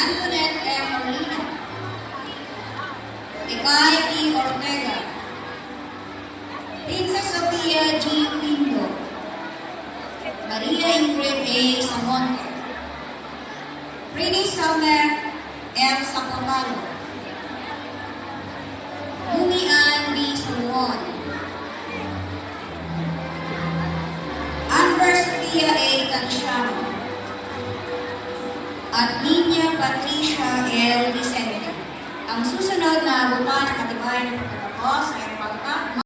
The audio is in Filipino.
Antoinette M. Molina, Ikay P. Ortega, Princess Sofia G. Pindo, Maria Ingrid A. Samonte, Prini Summer M. Sapotalo, Yumi Ann B. Suluon, Amber Sofia A. Canciano, at Ninya Patricia L. Vicente. Ang susunod na buwan ng katibayan ng pagkatapos ay